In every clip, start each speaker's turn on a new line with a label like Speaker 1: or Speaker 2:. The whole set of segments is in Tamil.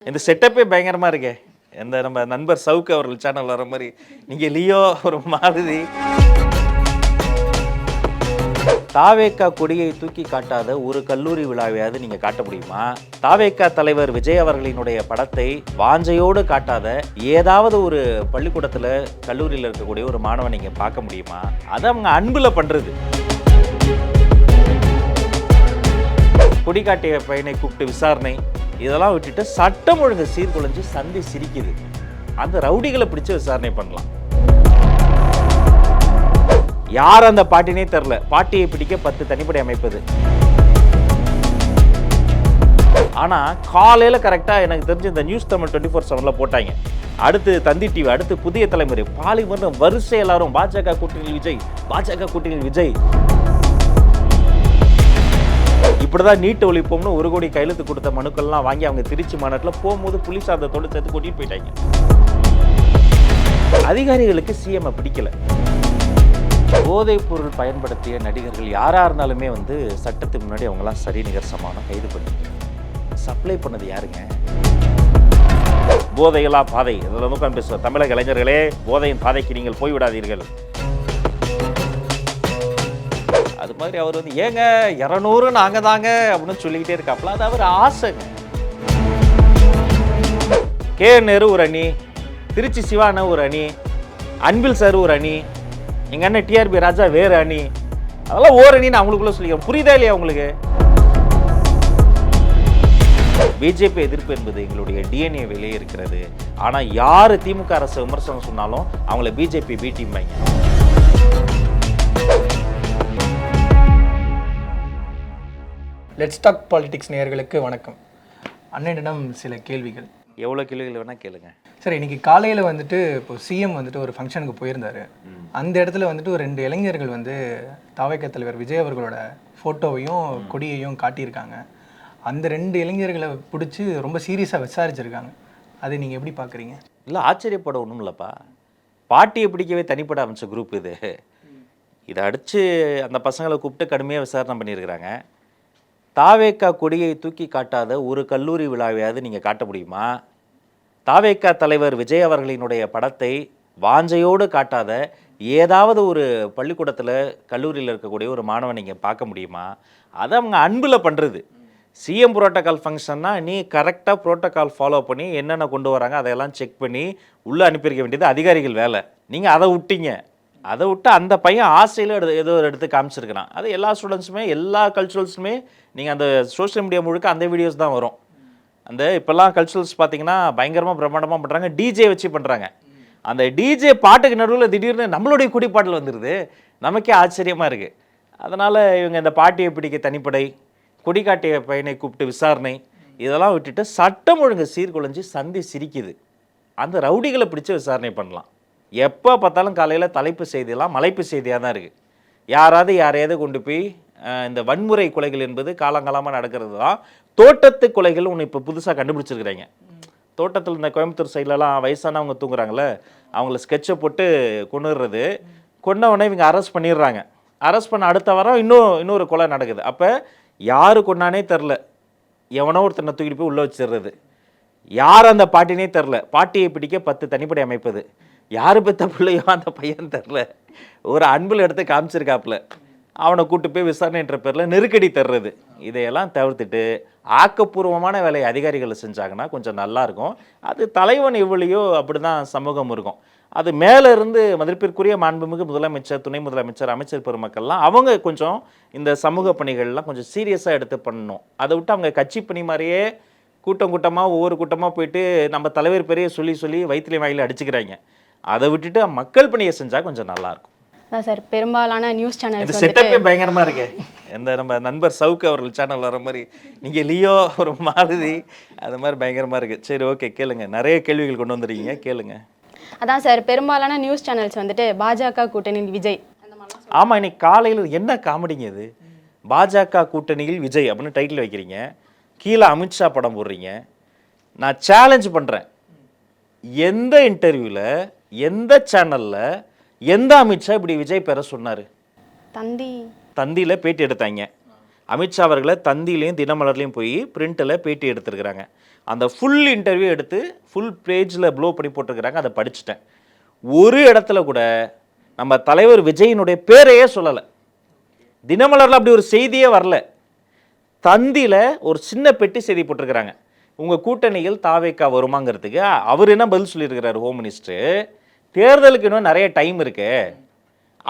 Speaker 1: இந்த செட்டப்பே பயங்கரமா இருக்கே. இந்த நம்ம நண்பர் சவுக்கு அவர்கள் சேனல் வர மாதிரி நீங்க லியோ ஒரு மாதிரி தாவேக்கா கொடியை தூக்கி காட்டாத ஒரு கல்லூரி விழாவையாவது நீங்க காட்ட முடியுமா? தாவேக்கா தலைவர் விஜய் அவர்களினுடைய படத்தை வாஞ்சையோடு காட்டாத ஏதாவது ஒரு பள்ளிக்கூடத்துல கல்லூரியில் இருக்கக்கூடிய ஒரு மாணவன் நீங்க பார்க்க முடியுமா? அதை அவங்க அன்புல பண்றது. கொடி காட்டிய பையனை கூப்பிட்டு விசாரணை இதெல்லாம் விட்டுட்டு சட்டம் ஒழுங்கு சீர்குலைஞ்சு சந்தி சிரிக்குது. அந்த ரவுடிகளை பிடிச்சு விசாரணை பண்ணலாம். யார் அந்த பாட்டினே தெரில, பாட்டியை பிடிக்க 10 தனிப்படை அமைப்பது. ஆனா காலையில கரெக்டா எனக்கு தெரிஞ்சு இந்த நியூஸ் தமிழ் 24/7 போட்டாங்க. அடுத்து தந்தி டிவி, அடுத்து புதிய தலைமுறை, பாலிமர் வரிசை எல்லாரும் பாஜக கூட்டணியில் விஜய், பாஜக கூட்டணியில் விஜய். இப்படிதான் நீட் ஒழிப்போம்னு 1 கோடி கையெழுத்து கொடுத்த மனுக்கள்லாம் வாங்கி அவங்க திருச்சி மாநாட்டில் போகும்போது புலிஸ் அந்த தொடு சேர்த்து கூட்டிட்டு போயிட்டாங்க. அதிகாரிகளுக்கு சிஎம் பிடிக்கல. போதைப் பொருள் பயன்படுத்திய நடிகர்கள் யாரா இருந்தாலுமே சட்டத்துக்கு முன்னாடி அவங்களாம் சரி நிகர் சமானம் கைது பண்ணிக்க. சப்ளை பண்ணது யாருங்க? போதைகளா பாதை இதெல்லாம் பேசுவார். தமிழக இளைஞர்களே, போதையின் பாதைக்கு நீங்கள் போய்விடாதீர்கள். அது மாதிரி அவர் ஏங்க 200 நாங்க தாங்க அப்படின்னு சொல்லிக்கிட்டே இருக்காப்ல. அது அவர் ஆசைங்க. கே நேரு ஒரு அணி, திருச்சி சிவான ஒரு அணி, அன்பில் சார் ஒரு அணி, எங்க அண்ணன் டிஆர்பி ராஜா வேறு அணி. அதெல்லாம் ஓர் அணின்னு அவங்களுக்குள்ள சொல்லிக்கிறோம். புரியுதா இல்லையா உங்களுக்கு? பிஜேபி எதிர்ப்பு என்பது எங்களுடைய டிஎன்ஏ வெளியே இருக்கிறது. ஆனா யாரு திமுக அரசு விமர்சனம் சொன்னாலும் அவங்கள பிஜேபி பி டீம் வைங்க.
Speaker 2: லெட்ஸ் டாக் பாலிடிக்ஸ் நேயர்களுக்கு வணக்கம். அண்ணனிடம் சில கேள்விகள்.
Speaker 1: எவ்வளோ கேள்விகள் வேணால் கேளுங்க.
Speaker 2: சரி, இன்னைக்கு காலையில் இப்போ சிஎம் ஒரு ஃபங்க்ஷனுக்கு போயிருந்தாரு. அந்த இடத்துல ஒரு 2 இளைஞர்கள் தாவேக்கா தலைவர் விஜய் அவர்களோட ஃபோட்டோவையும் கொடியையும் காட்டியிருக்காங்க. அந்த 2 இளைஞர்களை பிடிச்சி ரொம்ப சீரியஸாக விசாரிச்சிருக்காங்க. அதை நீங்கள் எப்படி பார்க்குறீங்க?
Speaker 1: இல்லை, ஆச்சரியப்பட ஒன்றும் இல்லைப்பா. பாட்டியை பிடிக்கவே தனிப்பட அமைச்ச குரூப் இது. இதை அடித்து அந்த பசங்களை கூப்பிட்டு கடுமையாக விசாரணை பண்ணியிருக்கிறாங்க. தாவேக்கா கொடியை தூக்கி காட்டாத ஒரு கல்லூரி விழாவையாவது நீங்கள் காட்ட முடியுமா? தாவேக்கா தலைவர் விஜய் அவர்களினுடைய படத்தை வாஞ்சையோடு காட்டாத ஏதாவது ஒரு பள்ளிக்கூடத்தில் கல்லூரியில் இருக்கக்கூடிய ஒரு மாணவன் நீங்கள் பார்க்க முடியுமா? அதை அவங்க அன்பில் பண்ணுறது. சிஎம் புரோட்டோகால் ஃபங்க்ஷன்னா நீ கரெக்டாக புரோட்டோகால் ஃபாலோ பண்ணி என்னென்ன கொண்டு வராங்க அதையெல்லாம் செக் பண்ணி உள்ளே அனுப்பியிருக்க வேண்டியது அதிகாரிகள் வேலை. நீங்கள் அதை விட்டீங்க. அதை விட்டு அந்த பையன் ஆசையில் ஏதோ ஒரு எடுத்து காமிச்சிருக்கிறான். அது எல்லா ஸ்டூடெண்ட்ஸுமே எல்லா கல்ச்சுரல்ஸுமே நீங்கள் அந்த சோஷியல் மீடியா முழுக்க அந்த வீடியோஸ் தான் வரும். அந்த இப்போல்லாம் கல்ச்சுரல்ஸ் பார்த்தீங்கன்னா பயங்கரமாக பிரம்மாண்டமாக பண்ணுறாங்க. டிஜே வச்சு பண்ணுறாங்க. அந்த டிஜே பாட்டுக்கு நடுவில் திடீர்னு நம்மளுடைய குடிப்பாட்டில் வந்துடுது. நமக்கே ஆச்சரியமாக இருக்குது. அதனால் இவங்க இந்த பாட்டியை பிடிக்க தனிப்படை, கொடி காட்டிய பையனை கூப்பிட்டு விசாரணை இதெல்லாம் விட்டுட்டு சட்டம் ஒழுங்கு சீர்குலைஞ்சு சந்தி சிரிக்குது. அந்த ரவுடிகளை பிடிச்சி விசாரணை பண்ணலாம். எப்போ பார்த்தாலும் காலையில் தலைப்பு செய்தியெல்லாம் மலைப்பு செய்தியாக தான் இருக்குது. யாராவது யாரையாவது கொண்டு போய் இந்த வன்முறை கொலைகள் என்பது காலங்காலமாக நடக்கிறது தான். தோட்டத்து கொலைகள் ஒன்று இப்போ புதுசாக கண்டுபிடிச்சிருக்கிறாங்க. தோட்டத்தில் இந்த கோயம்புத்தூர் சைட்லலாம் வயசானவங்க தூங்குறாங்களே, அவங்கள ஸ்கெட்சை போட்டு கொண்டுடுறது. கொண்டவொடனே இவங்க அரெஸ்ட் பண்ணிடுறாங்க. அரெஸ்ட் பண்ண அடுத்த வாரம் இன்னொரு கொலை நடக்குது. அப்போ யார் கொண்டானே தெரில, எவனோ ஒருத்தனை தூக்கிட்டு போய் உள்ளே வச்சிடுறது. யார் அந்த பாட்டினே தெரில, பாட்டியை பிடிக்க 10 தனிப்படை அமைப்பது. யார் பெற்ற பிள்ளையோ அந்த பையன் தெரில, ஒரு அன்பில் எடுத்து காமிச்சிருக்காப்புல. அவனை கூட்டு போய் விசாரணைன்ற பேரில் நெருக்கடி தர்றது. இதையெல்லாம் தவிர்த்துட்டு ஆக்கப்பூர்வமான வேலையை அதிகாரிகளை செஞ்சாங்கன்னா கொஞ்சம் நல்லாயிருக்கும். அது தலைவன் எவ்வளியோ அப்படி தான் சமூகம் இருக்கும். அது மேலே இருந்து மதிப்பிற்குரிய மாண்புமிகு முதலமைச்சர், துணை முதலமைச்சர், அமைச்சர் பெருமக்கள்லாம் அவங்க கொஞ்சம் இந்த சமூக பணிகள்லாம் கொஞ்சம் சீரியஸாக எடுத்து பண்ணணும். அதை விட்டு அவங்க கட்சி பணி மாதிரியே கூட்டமாக ஒவ்வொரு கூட்டமாக போயிட்டு நம்ம தலைவர் பெரிய சொல்லி வயிற்றுல வாயில அடிச்சுக்கிறாங்க. அதை விட்டுட்டு மக்கள் பணியை செஞ்சால் கொஞ்சம் நல்லாயிருக்கும்.
Speaker 3: அதான் சார், பெரும்பாலான நியூஸ் சேனல்ஸ்
Speaker 1: செட்டப்பே பயங்கரமாக இருக்கு. இந்த நம்ம நண்பர் சவுக்கு அவர்கள் சேனல் வர மாதிரி நீங்கள் லியோ ஒரு மாதிரி அது மாதிரி பயங்கரமாக இருக்குது. சரி, ஓகே, கேளுங்க. நிறைய கேள்விகள் கொண்டு வந்துருக்கீங்க, கேளுங்க.
Speaker 3: அதான் சார், பெரும்பாலான நியூஸ் சேனல்ஸ் பாஜக கூட்டணியில் விஜய்.
Speaker 1: ஆமாம், இன்னைக்கு காலையில் என்ன காமெடிங்க இது? பாஜக கூட்டணியில் விஜய் அப்படின்னு டைட்டில் வைக்கிறீங்க, கீழே அமித்ஷா படம் போடுறீங்க. நான் சேலஞ்ச் பண்ணுறேன், எந்த இன்டர்வியூவில் எந்த சேனலில் எந்த அமித்ஷா இப்படி விஜய் பெற சொன்னார்?
Speaker 3: தந்தியில்
Speaker 1: பேட்டி எடுத்தாங்க. அமித்ஷா அவர்களை தந்திலையும் தினமலர்லையும் போய் பிரிண்டில் பேட்டி எடுத்துருக்குறாங்க. அந்த ஃபுல் இன்டர்வியூ எடுத்து ஃபுல் பேஜில் ப்ளோ பண்ணி போட்டிருக்கிறாங்க. அதை படிச்சுட்டேன். ஒரு இடத்துல கூட நம்ம தலைவர் விஜயினுடைய பேரையே சொல்லலை. தினமலரில் அப்படி ஒரு செய்தியே வரல. தந்தியில் ஒரு சின்ன பெட்டி செய்தி போட்டிருக்கிறாங்க. உங்கள் கூட்டணியில் தாவேக்கா வருமாங்கிறதுக்கு அவர் என்ன பதில் சொல்லியிருக்கிறார் ஹோம் மினிஸ்டர், தேர்தலுக்கு இன்னும் நிறைய டைம் இருக்கு,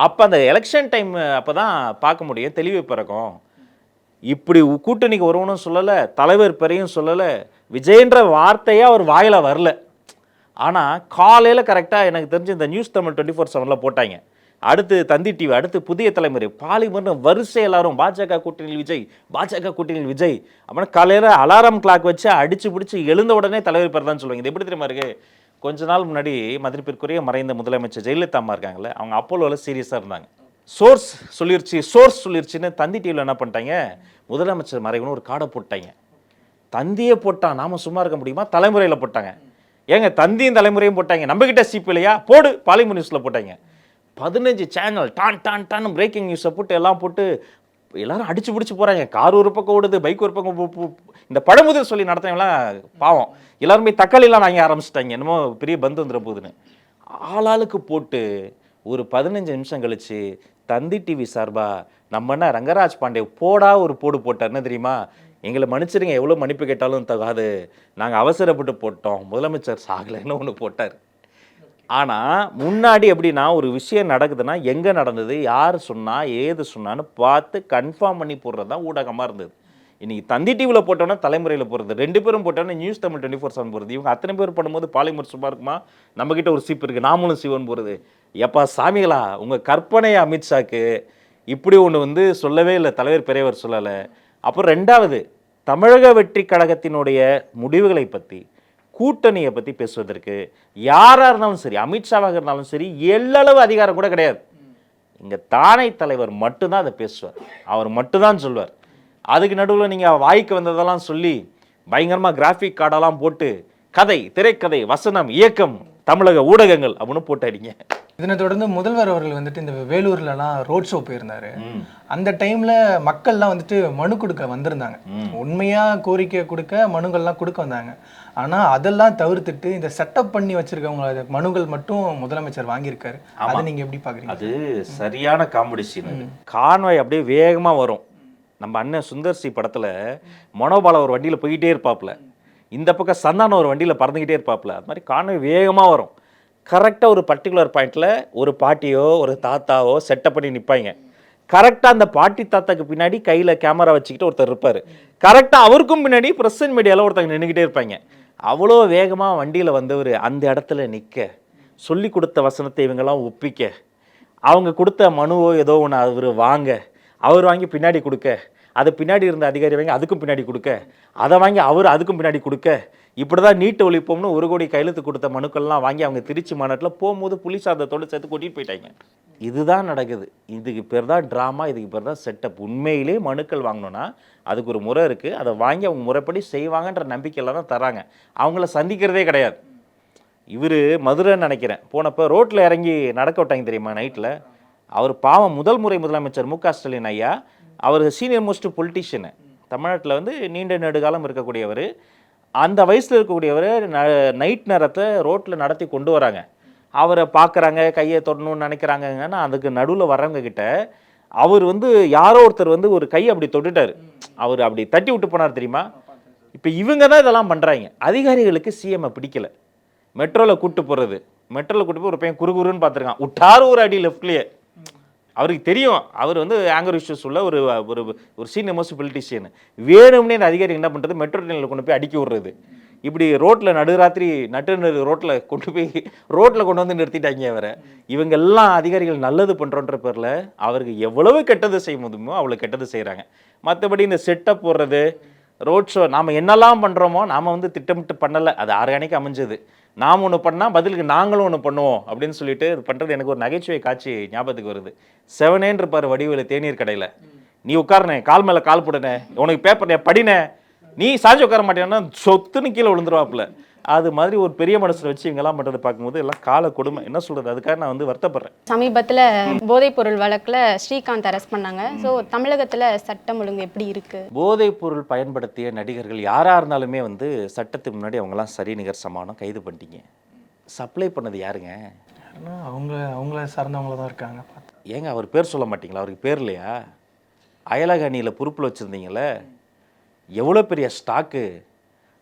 Speaker 1: அப்போ அந்த எலெக்ஷன் டைம் அப்போ தான் பார்க்க முடியும், தெளிவு பிறக்கும். இப்படி கூட்டணிக்கு வருவனும் சொல்லலை, தலைவர் பெறையும் சொல்லலை, விஜயன்ற வார்த்தையே அவர் வாயில் வரல. ஆனால் காலையில் கரெக்டாக எனக்கு தெரிஞ்சு இந்த நியூஸ் தமிழ் 24/7 போட்டாங்க. அடுத்து தந்தி டிவி, அடுத்து புதிய தலைமுறை, பாலிமர்னு வரிசை எல்லாரும் பாஜக கூட்டணியில் விஜய், பாஜக கூட்டணியில் விஜய் அப்படின்னா காலையில் அலாரம் கிளாக் வச்சு அடிச்சு பிடிச்சி எழுந்த உடனே தலைவர் பேர் தான் சொல்லுவாங்க. இது எப்படி தெரியுமா இருக்கு? கொஞ்ச நாள் முன்னாடி மதிப்பிற்குரிய மறைந்த முதலமைச்சர் ஜெயலலிதா அம்மா இருக்காங்களே, அவங்க அப்போலோவில் சீரியஸாக இருந்தாங்க. சோர்ஸ் சொல்லிருச்சுன்னு தந்தி டிவியில் என்ன பண்ணிட்டாங்க, முதலமைச்சர் மறைவுன்னு ஒரு காடை போட்டாங்க. தந்தியே போட்டான், நாம சும்மா இருக்க முடியுமா? தலைமுறையில் போட்டாங்க. ஏங்க தந்தியும் தலைமுறையும் போட்டாங்க, நம்மகிட்ட சீப்பு இல்லையா, போடு பாலிமர் நியூஸில் போட்டாங்க. 15 சேனல் டான் பிரேக்கிங் நியூஸை போட்டு எல்லாம் போட்டு எல்லாரும் அடிச்சு பிடிச்சி போகிறாங்க. கார் ஒரு பக்கம் ஓடுது, பைக் ஒரு பக்கம். இந்த பழமுதிர் சொல்லி நடத்தினவங்களாம் பாவம் எல்லாருமே தக்காளிலாம் வாங்கி ஆரம்பிச்சிட்டாங்க, என்னமோ பெரிய பந்து வந்துட போகுதுன்னு. ஆளாளுக்கு போட்டு ஒரு 15 நிமிஷம் கழிச்சு தந்தி டிவி சார்பா நம்ம என்ன ரங்கராஜ் பாண்டே போடா ஒரு போடு போட்டார். என்ன தெரியுமா, எங்களை மன்னிச்சிருங்க, எவ்வளோ மன்னிப்பு கேட்டாலும் தகாது, நாங்கள் அவசரப்பட்டு போட்டோம், முதலமைச்சர் சாகலைன்னு ஒன்று போட்டார். ஆனால் முன்னாடி எப்படின்னா ஒரு விஷயம் நடக்குதுன்னா எங்கே நடந்தது, யார் சொன்னா, ஏது சொன்னான்னு பார்த்து கன்ஃபார்ம் பண்ணி போடுறது தான் ஊடகமாக இருந்தது. இன்றைக்கி தந்தி டிவியில் போட்டோன்னா தலைமுறையில் போகிறது, 2 பேரும் போட்டோன்னா நியூஸ் தமிழ் 24/7 போகிறது. இவங்க அத்தனை பேர் பண்ணும்போது பாலிமர் சும்மா இருக்குமா? நம்மக்கிட்ட ஒரு சீப் இருக்குது, நாமளும் சிவன் போகிறது. எப்பா சாமிகளா, உங்கள் கற்பனை அமித்ஷாக்கு இப்படி ஒன்று சொல்லவே இல்லை, தலைவர் பெரியவர் சொல்லலை. அப்புறம் 2வது தமிழக வெற்றி கழகத்தினுடைய முடிவுகளை பற்றி, கூட்டணியை பற்றி பேசுவதற்கு யாராக இருந்தாலும் சரி, அமித்ஷாவாக இருந்தாலும் சரி, எல்லளவு அதிகாரம் கூட கிடையாது. இங்கே தானை தலைவர் மட்டும்தான் அதை பேசுவார், அவர் மட்டும்தான் சொல்வார். அதுக்கு நடுவில் நீங்கள் வாய்க்கு வந்ததெல்லாம் சொல்லி பயங்கரமாக கிராஃபிக் கார்டெல்லாம் போட்டு கதை, திரைக்கதை, வசனம், இயக்கம், தமிழக ஊடகங்கள் அப்படின்னு போட்டாடிங்க.
Speaker 2: இதனை தொடர்ந்து முதல்வர் அவர்கள் இந்த வேலூர்லலாம் ரோட் ஷோ போயிருந்தாரு. அந்த டைம்ல மக்கள்லாம் மனு கொடுக்க வந்திருந்தாங்க. உண்மையா கோரிக்கை கொடுக்க மனுக்கள்லாம் கொடுக்க வந்தாங்க. ஆனா அதெல்லாம் தவிர்த்துட்டு இந்த செட்டப் பண்ணி வச்சிருக்கவங்க மனுக்கள் மட்டும் முதலமைச்சர் வாங்கியிருக்காரு. அதை நீங்க எப்படி பாக்குறீங்க? அது
Speaker 1: சரியான காமெடி சீன். கான்வாய் அப்படியே வேகமா வரும். நம்ம அண்ணன் சுந்தர் சி படத்துல மனோபால ஒரு வண்டியில போயிட்டே இருப்பாப்ல, இந்த பக்கம் சந்தான ஒரு வண்டியில் பறந்துக்கிட்டே இருப்பாப்புல. அது மாதிரி கான்வாய் வேகமாக வரும். கரெக்டாக ஒரு பர்டிகுலர் பாயிண்டில் ஒரு பாட்டியோ ஒரு தாத்தாவோ செட்டப் பண்ணி நிற்பாங்க. கரெக்டாக அந்த பாட்டி தாத்தாக்கு பின்னாடி கையில் கேமரா வச்சுக்கிட்டு ஒருத்தர் இருப்பார். கரெக்டாக அவருக்கும் பின்னாடி ப்ரெஸ் அண்ட் மீடியாவில் ஒருத்தங்க நின்றுக்கிட்டே இருப்பாங்க. அவ்வளோ வேகமாக வண்டியில் வந்தவர் அந்த இடத்துல நிற்க, சொல்லி கொடுத்த வசனத்தை இவங்கெல்லாம் ஒப்பிக்க, அவங்க கொடுத்த மனுவோ ஏதோ ஒன்று அவர் வாங்க, அவர் வாங்கி பின்னாடி கொடுக்க, அது பின்னாடி இருந்த அதிகாரி வாங்கி அதுக்கும் பின்னாடி கொடுக்க, அதை வாங்கி அவர் அதுக்கும் பின்னாடி கொடுக்க, இப்படி தான் நீட்டு ஒழிப்போம்னு 1 கோடி கையெழுத்து கொடுத்த மனுக்கள்லாம் வாங்கி அவங்க திருச்சி மாநாட்டில் போகும்போது புலிஸ் சாதத்தோடு சேர்த்து கூட்டிகிட்டு போயிட்டாங்க. இதுதான் நடக்குது. இதுக்கு பேர் தான் ட்ராமா, இதுக்கு பேர் தான் செட்டப். உண்மையிலே மனுக்கள் வாங்கணும்னா அதுக்கு ஒரு முறை இருக்குது. அதை வாங்கி அவங்க முறைப்படி செய்வாங்கன்ற நம்பிக்கையில் தான் தராங்க. அவங்கள சந்திக்கிறதே கிடையாது. இவர் மதுரைன்னு நினைக்கிறேன், போனப்போ ரோட்டில் இறங்கி நடக்க விட்டாங்க தெரியுமா நைட்டில். அவர் பாவம் முதல் முறை முதலமைச்சர் மு.க. ஸ்டாலின் ஐயா, அவர் சீனியர் மோஸ்ட் பொலிட்டிஷியனு, தமிழ்நாட்டில் நீண்ட நெடுகாலம் இருக்கக்கூடியவர். அந்த வயசில் இருக்கக்கூடியவர் நைட் நேரத்தை ரோட்டில் நடத்தி கொண்டு வராங்க. அவரை பார்க்குறாங்க, கையை தொடணும்னு நினைக்கிறாங்கன்னா அதுக்கு நடுவில் வர்றவங்க கிட்ட அவர் யாரோ ஒருத்தர் ஒரு கையை அப்படி தொட்டுட்டார். அவர் அப்படி தட்டி விட்டு போனார் தெரியுமா. இப்போ இவங்க தான் இதெல்லாம் பண்ணுறாங்க. அதிகாரிகளுக்கு சிஎம்ஐ பிடிக்கல. மெட்ரோவில் கூப்பிட்டு போகிறது, மெட்ரோவில் கூப்பிட்டு போய் ஒரு பையன் குறுகுறுன்னு பார்த்துருக்கான், விட்டார் ஒரு அடி லெஃப்ட்லேயே. அவருக்கு தெரியும் அவர் ஆங்கர் இஷ்யூஸ் உள்ள ஒரு ஒரு சீனியர் மோஸ்ட் பொலிட்டிஷியன். வேணும்னே இந்த அதிகாரி என்ன பண்ணுறது, மெட்ரோ ட்ரெயினில் கொண்டு போய் அடிக்க விடுறது. இப்படி ரோட்டில் நடுராத்திரி ரோட்டில் கொண்டு வந்து நிறுத்திட்டாங்க அவரை. இவங்க எல்லாம் அதிகாரிகள் நல்லது பண்ணுறோன்ற பேரில் அவருக்கு எவ்வளவு கெட்டது செய்ய முடியுமோ அவ்வளோ கெட்டது செய்கிறாங்க. மற்றபடி இந்த செட்டப் போடுறது, ரோட் ஷோ, நாம் என்னெல்லாம் பண்ணுறோமோ நாம் திட்டமிட்டு பண்ணலை, அது ஆர்கானிக் அமைஞ்சது. நாம் ஒன்று பண்ணால் பதிலுக்கு நாங்களும் ஒன்று பண்ணுவோம் அப்படின்னு சொல்லிட்டு பண்ணுறது. எனக்கு ஒரு நகைச்சுவை காட்சி ஞாபகத்துக்கு வருது. 7 இருப்பார் வடிவேலு தேநீர் கடையில். நீ உட்காருனே, கால் மேலே கால் போடுனே, உனக்கு பேப்பர் படினே, நீ சாஞ்சி உட்கார மாட்டேன்னா சொத்துன்னு கீழே விழுந்துருவாப்புல. அது மாதிரி ஒரு பெரிய மனசில் வச்சு இவங்கெல்லாம் பண்ணுறது பார்க்கும்போது எல்லாம் கால கொடுமை. என்ன சொல்கிறது, அதுக்காக நான் வந்து வருத்தப்படுறேன்.
Speaker 3: சமீபத்தில் போதைப்பொருள் வழக்கில் ஸ்ரீகாந்த் அரெஸ்ட் பண்ணாங்க. ஸோ தமிழகத்தில் சட்டம் ஒழுங்கு எப்படி இருக்கு?
Speaker 1: போதைப் பொருள் பயன்படுத்திய நடிகர்கள் யாராக இருந்தாலுமே வந்து சட்டத்துக்கு முன்னாடி அவங்கெல்லாம் சரி நிகர் சமானம், கைது பண்ணிட்டீங்க. சப்ளை பண்ணது யாருங்க?
Speaker 2: ஏன்னா அவங்கள சார்ந்தவங்கள தான் இருக்காங்க.
Speaker 1: ஏங்க அவர் பேர் சொல்ல மாட்டீங்களா? அவருக்கு பேர் இல்லையா? அயலக அணியில் பொறுப்பில் வச்சுருந்தீங்களே, எவ்வளோ பெரிய ஸ்டாக்கு.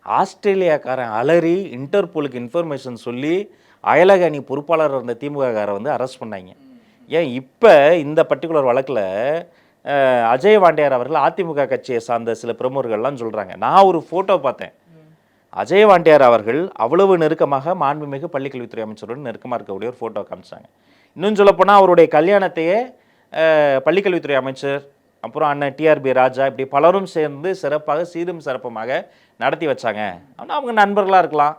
Speaker 1: ஆஸ்திரேலியாக்காரன் அலறி இன்டர்போலுக்கு இன்ஃபர்மேஷன் சொல்லி அயலக அணி பொறுப்பாளர் இருந்த திமுககாரை வந்து அரெஸ்ட் பண்ணாங்க. ஏன் இப்போ இந்த பர்டிகுலர் வழக்கில் அஜய் வாண்டியார் அவர்கள் அதிமுக கட்சியை சார்ந்த சில பிரமுகர்கள்லாம் சொல்கிறாங்க. நான் ஒரு ஃபோட்டோ பார்த்தேன். அஜய் வாண்டியார் அவர்கள் அவ்வளவு நெருக்கமாக மாண்புமிகு பள்ளிக்கல்வித்துறை அமைச்சருடன் நெருக்கமாக இருக்கக்கூடிய ஒரு ஃபோட்டோ காமிச்சாங்க. இன்னும் சொல்லப்போனால் அவருடைய கல்யாணத்தையே பள்ளிக்கல்வித்துறை அமைச்சர், அப்புறம் அண்ணன் டிஆர்பி ராஜா, இப்படி பலரும் சேர்ந்து சிறப்பாக சீரும் சிறப்பமாக நடத்தி வச்சாங்க. ஆனால் அவங்க நண்பர்களாக இருக்கலாம்,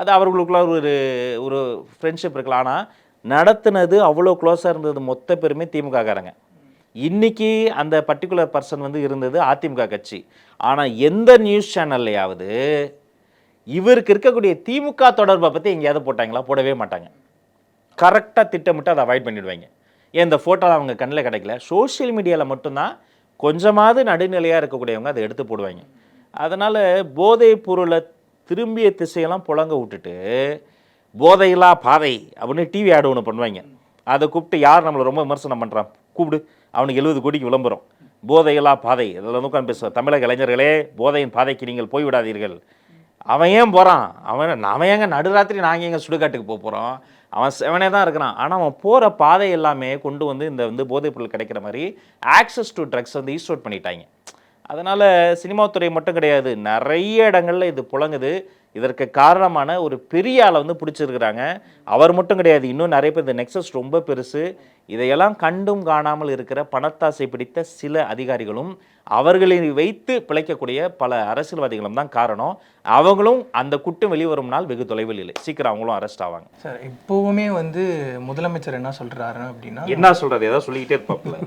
Speaker 1: அது அவர்களுக்குள்ள ஒரு ஃப்ரெண்ட்ஷிப் இருக்கலாம். ஆனால் நடத்துனது அவ்வளோ க்ளோஸாக இருந்தது மொத்த பேருமே திமுககாரங்க. இன்றைக்கி அந்த பர்டிகுலர் பர்சன் வந்து இருந்தது அதிமுக கட்சி. ஆனால் எந்த நியூஸ் சேனல்லையாவது இவருக்கு இருக்கக்கூடிய திமுக தொடர்பை பற்றி எங்கேயாவது போட்டாங்களா? போடவே மாட்டாங்க. கரெக்டாக திட்டமிட்டு அதை அவாய்ட் பண்ணிடுவாங்க. ஏன் இந்த ஃபோட்டோவில் அவங்க கண்ணில் கிடைக்கல, சோஷியல் மீடியாவில் மட்டும்தான் கொஞ்சமாவது நடுநிலையாக இருக்கக்கூடியவங்க அதை எடுத்து போடுவாங்க. அதனால் போதைப் பொருளை திரும்பிய திசையெல்லாம் புழங்க விட்டுட்டு போதையில்லா பாதை அப்படின்னு டிவி ஆடு ஒன்று பண்ணுவாங்க. அதை கூப்பிட்டு யார் நம்மளை ரொம்ப விமர்சனம் பண்ணுறான் கூப்பிடு, அவனுக்கு 70 கோடிக்கு விளம்பரம். போதையில்லா பாதை இதில் வந்து உட்காந்து பேசுவார். தமிழக இளைஞர்களே, போதையின் பாதைக்கு நீங்கள் போய்விடாதீர்கள். அவன் ஏன் போகிறான்? அவன் ஏங்க நடுராத்திரி நாங்கள் எங்கே சுடுகாட்டுக்கு போகிறோம்? அவன் செவனே தான் இருக்கிறான். ஆனால் அவன் போகிற பாதை எல்லாமே கொண்டு வந்து இந்த வந்து போதைப் பொருள் கிடைக்கிற மாதிரி ஆக்சஸ் டு ட்ரக்ஸ் வந்து ஈஸ்ட் அவுட் பண்ணிட்டாங்க. அதனால் சினிமாத்துறை மட்டும் கிடையாது, நிறைய இடங்களில் இது புழங்குது. இதற்கு காரணமான ஒரு பெரிய ஆளை வந்து பிடிச்சிருக்கிறாங்க. அவர் மட்டும் கிடையாது, இன்னும் நிறைய பேர். இந்த நெக்ஸஸ் ரொம்ப பெருசு. இதையெல்லாம் கண்டும் காணாமல் இருக்கிற பணத்தாசை பிடித்த சில அதிகாரிகளும் அவர்களை வைத்து பிழைக்கக்கூடிய பல அரசியல்வாதிகளும் தான் காரணம். அவங்களும் அந்த குற்றம் வெளிவரும் நாள் வெகு தொலைவில் இல்லை, சீக்கிரம் அவங்களும் அரெஸ்ட் ஆவாங்க.
Speaker 2: சார், இப்போவுமே வந்து முதலமைச்சர் என்ன சொல்கிறாரு அப்படின்னா,
Speaker 1: என்ன சொல்கிறது, ஏதாவது சொல்லிக்கிட்டே இருப்பாப்புல.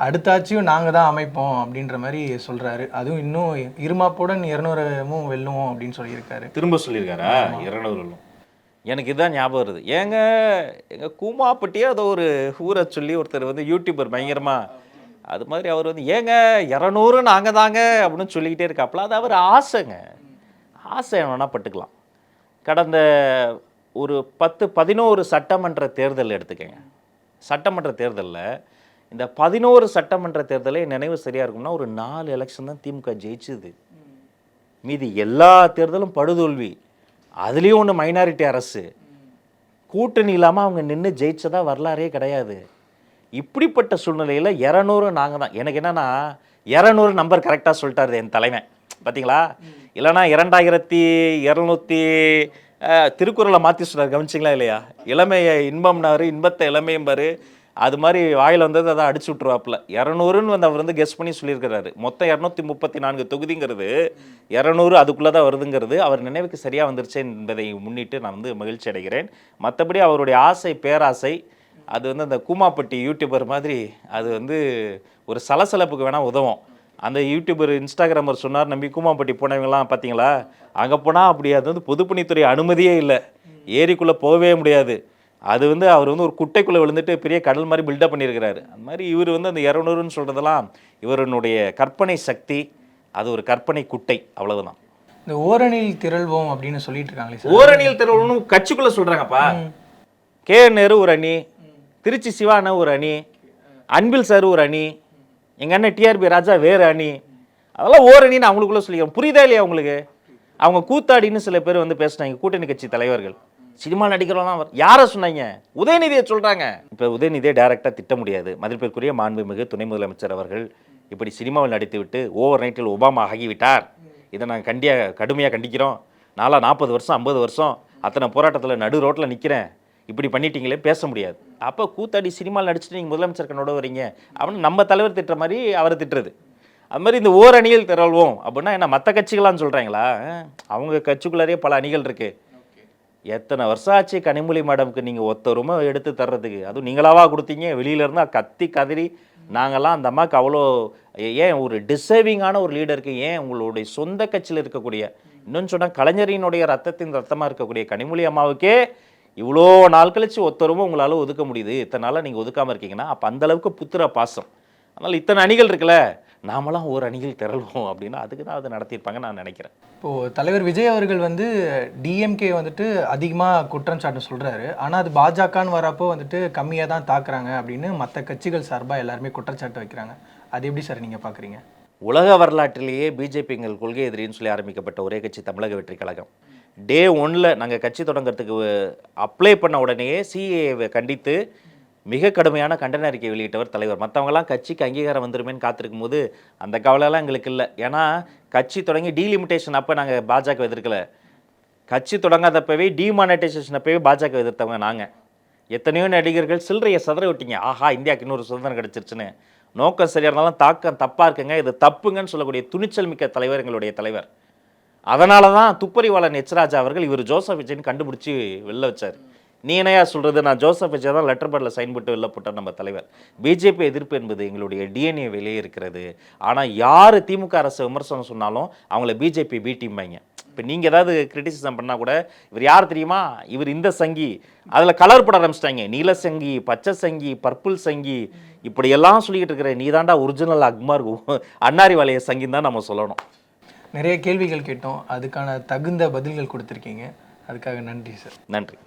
Speaker 2: அடுத்த ஆட்சியும் நாங்கள் தான் அமைப்போம் அப்படின்ற மாதிரி சொல்கிறாரு. அதுவும் இன்னும் இருமாப்புடன் 200 வெல்லுவோம் அப்படின்னு சொல்லியிருக்காரு.
Speaker 1: திரும்ப சொல்லியிருக்காரா? 200. எனக்கு இதுதான் ஞாபகம் வருது. ஏங்க எங்கள் கூமாப்பட்டியே அதை ஒரு ஊரை சொல்லி ஒருத்தர் வந்து யூடியூபர் பயங்கரமாக அது மாதிரி அவர் வந்து ஏங்க 200 நாங்கள் தாங்க அப்படின்னு சொல்லிக்கிட்டே இருக்காப்புல. அது அவர் ஆசைங்க, ஆசை வேணா பட்டுக்கலாம். கடந்த ஒரு 10-11 சட்டமன்ற தேர்தல் எடுத்துக்கங்க. சட்டமன்ற தேர்தலில் இந்த 11 சட்டமன்ற தேர்தலே நினைவு சரியாக இருக்கும்னா ஒரு 4 எலெக்ஷன் தான் திமுக ஜெயிச்சுது. மீதி எல்லா தேர்தலும் படுதோல்வி. அதுலேயும் ஒன்று மைனாரிட்டி அரசு, கூட்டணி இல்லாமல் அவங்க நின்று ஜெயிச்சதா வரலாறே கிடையாது. இப்படிப்பட்ட சூழ்நிலையில் 200 நாங்கள் தான். எனக்கு என்னென்னா 200 நம்பர் கரெக்டாக சொல்லிட்டாரு என் தலைமை, பார்த்தீங்களா? இல்லைனா 2200 திருக்குறளை மாற்றி சொன்னார், கவனிச்சிங்களா இல்லையா? இளமையை இன்பம்னாரு, இன்பத்தை இளமையும்பாரு. அது மாதிரி வாயில் வந்தது அதை அடிச்சு விட்ருவாப்புல. 200ன்னு வந்து அவர் வந்து கெஸ் பண்ணி சொல்லியிருக்கிறாரு. மொத்தம் 234 தொகுதிங்கிறது 200 அதுக்குள்ளே தான் வருதுங்கிறது அவர் நினைவுக்கு சரியாக வந்துருச்சு என்பதை முன்னிட்டு நான் வந்து மகிழ்ச்சி அடைகிறேன். மற்றபடி அவருடைய ஆசை பேராசை அது வந்து அந்த கூமாப்பட்டி யூடியூபர் மாதிரி அது வந்து ஒரு சலசலப்புக்கு வேணால் உதவும். அந்த யூடியூபர் இன்ஸ்டாகிராமர் சொன்னார் நம்பி கூமாப்பட்டி போனவங்கலாம் பார்த்தீங்களா, அங்கே போனால் அப்படி அது வந்து பொதுப்பணித்துறை அனுமதியே இல்லை, ஏரிக்குள்ளே போகவே முடியாது. அது வந்து அவர் வந்து ஒரு குட்டைக்குள்ளே விழுந்துட்டு பெரிய கடல் மாதிரி பில்டப் பண்ணியிருக்கிறாரு. அந்த மாதிரி இவர் வந்து அந்த 200ன்னு சொல்கிறதெல்லாம் இவருடைய கற்பனை சக்தி, அது ஒரு கற்பனை குட்டை, அவ்வளவுதான்.
Speaker 2: இந்த ஓரணியில் திரள்வோம் அப்படின்னு சொல்லிட்டு இருக்காங்களே,
Speaker 1: ஓரணியில் திரள்வோம்னு கட்சிக்குள்ளே சொல்கிறாங்கப்பா. கே நேரு ஒரு அணி, திருச்சி சிவானா ஒரு அணி, அன்பில் சார் ஒரு அணி, எங்கள் அண்ணன் டிஆர்பி ராஜா வேறு அணி. அதெல்லாம் ஓரணின்னு அவங்களுக்குள்ளே சொல்லிக்கிறோம். புரியுதா இல்லையா உங்களுக்கு? அவங்க கூத்தாடின்னு சில பேர் வந்து பேசினாங்க, கூட்டணி கட்சி தலைவர்கள். சினிமா நடிக்கிறவங்களாம் யாரை சொன்னாங்க? உதயநிதியை சொல்கிறாங்க. இப்போ உதயநிதியை டைரெக்டாக திட்ட முடியாது. மதிப்பிற்குரிய மாண்புமிகு துணை முதலமைச்சர் அவர்கள் இப்படி சினிமாவில் நடித்து விட்டு ஓவர் நைட்டில் ஒபாமா ஆகிவிட்டார். இதை நாங்கள் கடுமையாக கண்டிக்கிறோம். நான்லாம் 40 வருஷம் 50 வருஷம் அத்தனை போராட்டத்தில் நடு ரோட்டில் நிற்கிறேன், இப்படி பண்ணிட்டீங்களே பேச முடியாது. அப்போ கூத்தாடி சினிமாவில் நடிச்சுட்டு நீங்கள் முதலமைச்சர் கண்ணோட வரீங்க அப்படின்னு நம்ம தலைவர் திட்டுற மாதிரி அவரை திட்டுறது. அது மாதிரி இந்த ஓரணியில் திரள்வோம் அப்படின்னா என்ன மற்ற கட்சிகளான்னு சொல்கிறாங்களா? அவங்க கட்சிக்குள்ளாரே பல அணிகள் இருக்குது. எத்தனை வருஷம் ஆச்சு கனிமொழி மேடம்க்கு நீங்கள் ஒத்தருமை எடுத்து தர்றதுக்கு? அதுவும் நீங்களாவா கொடுத்தீங்க? வெளியிலேருந்து கத்தி கதறி நாங்கள்லாம் அந்த அம்மாவுக்கு அவ்வளோ ஏன் ஒரு டிசர்விங்கான ஒரு லீடருக்கு ஏன் உங்களுடைய சொந்த கட்சியில் இருக்கக்கூடிய இன்னொன்று சொன்னால் கலைஞரினுடைய ரத்தத்தின் ரத்தமாக இருக்கக்கூடிய கனிமொழி அம்மாவுக்கே இவ்வளோ நாள் கழிச்சு ஒத்தரவும் உங்களால் ஒதுக்க முடியுது, இத்தனை நாளாக நீங்கள் ஒதுக்காமல் இருக்கீங்கன்னா அப்போ அந்தளவுக்கு புத்திர பாசம். அதனால் இத்தனை அணிகள் இருக்குல்ல, நாமெல்லாம் ஒரு அணிகள் திரளுவோம் அப்படின்னா அதுக்கு தான் அதை நடத்தியிருப்பாங்கன்னு நான் நினைக்கிறேன்.
Speaker 2: இப்போது தலைவர் விஜய் அவர்கள் வந்து டிஎம்கே வந்துட்டு அதிகமாக குற்றம் சாட்டு சொல்கிறாரு, ஆனால் அது பாஜகன்னு வரப்போ வந்துட்டு கம்மியாக தான் தாக்குறாங்க அப்படின்னு மற்ற கட்சிகள் சார்பாக எல்லாருமே குற்றச்சாட்டு வைக்கிறாங்க. அது எப்படி சார் நீங்கள் பார்க்குறீங்க?
Speaker 1: உலக வரலாற்றிலேயே பிஜேபி எங்கள் கொள்கை எதிரின்னு சொல்லி ஆரம்பிக்கப்பட்ட ஒரே கட்சி தமிழக வெற்றி கழகம். டே 1ல் நாங்கள் கட்சி தொடங்கிறதுக்கு அப்ளை பண்ண உடனேயே சிஏவை கண்டித்து மிக கடுமையான கண்டன அறிக்கை வெளியிட்டவர் தலைவர். மற்றவங்களாம் கட்சிக்கு அங்கீகாரம் வந்துருமேன்னு காத்திருக்கும் போது அந்த கவலைலாம் எங்களுக்கு இல்லை. ஏன்னா கட்சி தொடங்கி டீலிமிட்டேஷன் அப்போ நாங்கள் பாஜக எதிர்க்கலை. கட்சி தொடங்காதப்பவே டிமானிட்டைசேஷன் அப்பவே பாஜக எதிர்த்தவங்க நாங்கள். எத்தனையோ நடிகர்கள் சில்லறையை சதற விட்டீங்க, ஆஹா இந்தியாவுக்கு இன்னொரு சுதந்திரம் கிடச்சிருச்சுன்னு. நோக்கம் சரியாக இருந்தாலும் தாக்கம் தப்பாக இருக்குங்க, இது தப்புங்கன்னு சொல்லக்கூடிய துணிச்சல் மிக்க தலைவர் எங்களுடைய தலைவர். அதனால தான் துப்பறிவாளன் எச்ராஜா அவர்கள் இவர் ஜோசப் விஜய்னு கண்டுபிடிச்சி வெளில வச்சார். நீ என்னையா சொல்கிறது, நான் ஜோசப் விஜய் தான் லெட்டர் பேடில் சைன் போட்டு வெளில போட்டார் நம்ம தலைவர். பிஜேபி எதிர்ப்பு என்பது எங்களுடைய டிஎன்ஏ வெளியே இருக்கிறது. ஆனால் யார் திமுக அரசு விமர்சனம் சொன்னாலும் அவங்கள பிஜேபி பி டீம்பாங்க. இப்போ நீங்கள் ஏதாவது கிரிட்டிசிசம் பண்ணால் கூட இவர் யார் தெரியுமா, இவர் இந்த சங்கி, அதில் கலர் பட ஆரம்பிச்சிட்டாங்க, நீல சங்கி, பச்சை சங்கி, பர்பிள் சங்கி, இப்படியெல்லாம் சொல்லிக்கிட்டு இருக்கிற நீ தாண்டா ஒரிஜினல் அக்மார் அன்னாரி வலைய சங்கின்னு தான் நம்ம சொல்லணும்.
Speaker 2: நிறைய கேள்விகள் கேட்டோம், அதுக்கான தகுந்த பதில்கள் கொடுத்துருக்கீங்க, அதுக்காக நன்றி சார்.
Speaker 1: நன்றி.